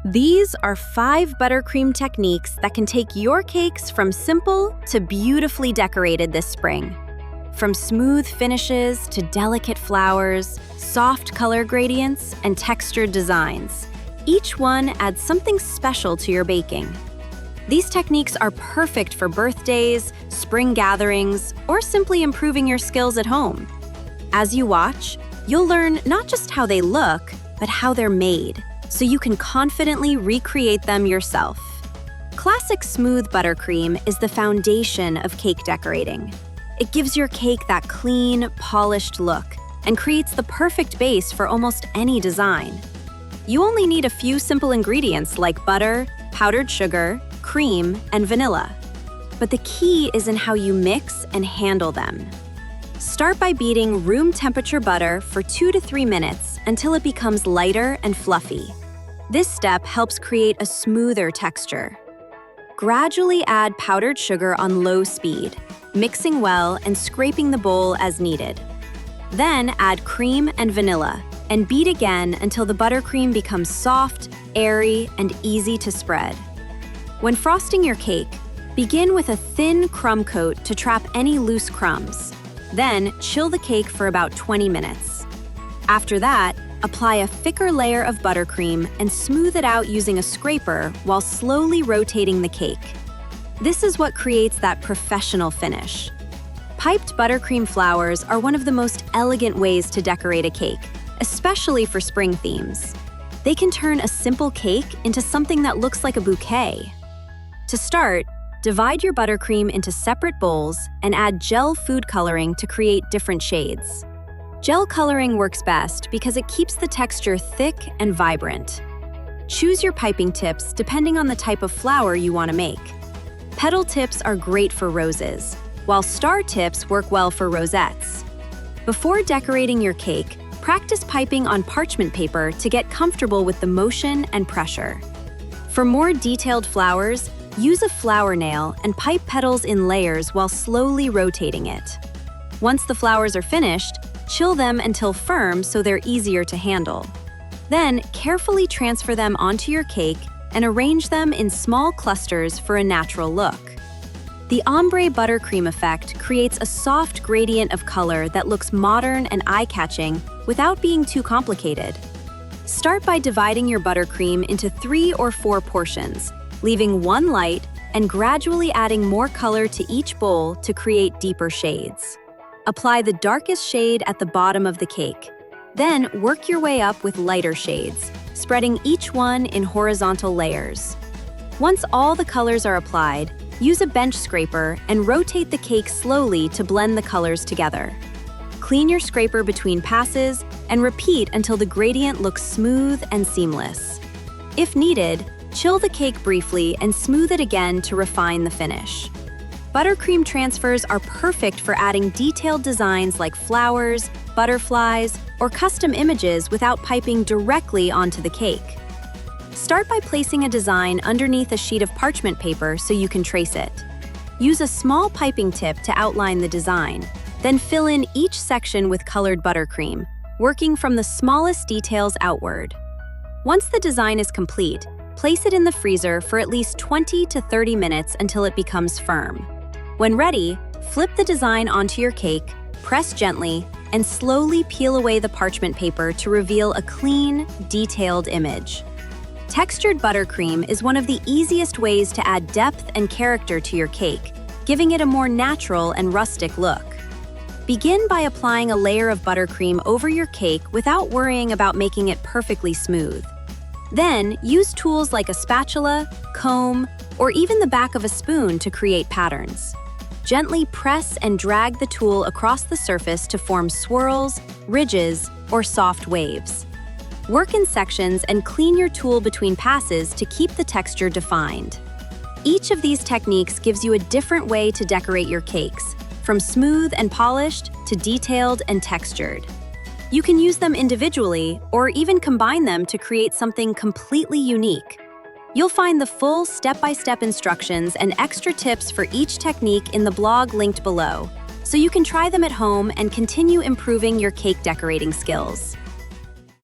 These are 5 buttercream techniques that can take your cakes from simple to beautifully decorated this spring. From smooth finishes to delicate flowers, soft color gradients, and textured designs, each one adds something special to your baking. These techniques are perfect for birthdays, spring gatherings, or simply improving your skills at home. As you watch, you'll learn not just how they look, but how they're made, so you can confidently recreate them yourself. Classic smooth buttercream is the foundation of cake decorating. It gives your cake that clean, polished look and creates the perfect base for almost any design. You only need a few simple ingredients like butter, powdered sugar, cream, and vanilla. But the key is in how you mix and handle them. Start by beating room temperature butter for 2 to 3 minutes until it becomes lighter and fluffy. This step helps create a smoother texture. Gradually add powdered sugar on low speed, mixing well and scraping the bowl as needed. Then add cream and vanilla and beat again until the buttercream becomes soft, airy, and easy to spread. When frosting your cake, begin with a thin crumb coat to trap any loose crumbs. Then chill the cake for about 20 minutes. After that, apply a thicker layer of buttercream and smooth it out using a scraper while slowly rotating the cake. This is what creates that professional finish. Piped buttercream flowers are one of the most elegant ways to decorate a cake, especially for spring themes. They can turn a simple cake into something that looks like a bouquet. To start, divide your buttercream into separate bowls and add gel food coloring to create different shades. Gel coloring works best because it keeps the texture thick and vibrant. Choose your piping tips depending on the type of flower you want to make. Petal tips are great for roses, while star tips work well for rosettes. Before decorating your cake, practice piping on parchment paper to get comfortable with the motion and pressure. For more detailed flowers, use a flower nail and pipe petals in layers while slowly rotating it. Once the flowers are finished, chill them until firm so they're easier to handle. Then, carefully transfer them onto your cake and arrange them in small clusters for a natural look. The ombre buttercream effect creates a soft gradient of color that looks modern and eye-catching without being too complicated. Start by dividing your buttercream into 3 or 4 portions, leaving one light and gradually adding more color to each bowl to create deeper shades. Apply the darkest shade at the bottom of the cake. Then work your way up with lighter shades, spreading each one in horizontal layers. Once all the colors are applied, use a bench scraper and rotate the cake slowly to blend the colors together. Clean your scraper between passes and repeat until the gradient looks smooth and seamless. If needed, chill the cake briefly and smooth it again to refine the finish. Buttercream transfers are perfect for adding detailed designs like flowers, butterflies, or custom images without piping directly onto the cake. Start by placing a design underneath a sheet of parchment paper so you can trace it. Use a small piping tip to outline the design, then fill in each section with colored buttercream, working from the smallest details outward. Once the design is complete, place it in the freezer for at least 20 to 30 minutes until it becomes firm. When ready, flip the design onto your cake, press gently, and slowly peel away the parchment paper to reveal a clean, detailed image. Textured buttercream is one of the easiest ways to add depth and character to your cake, giving it a more natural and rustic look. Begin by applying a layer of buttercream over your cake without worrying about making it perfectly smooth. Then, use tools like a spatula, comb, or even the back of a spoon to create patterns. Gently press and drag the tool across the surface to form swirls, ridges, or soft waves. Work in sections and clean your tool between passes to keep the texture defined. Each of these techniques gives you a different way to decorate your cakes, from smooth and polished to detailed and textured. You can use them individually or even combine them to create something completely unique. You'll find the full step-by-step instructions and extra tips for each technique in the blog linked below, so you can try them at home and continue improving your cake decorating skills.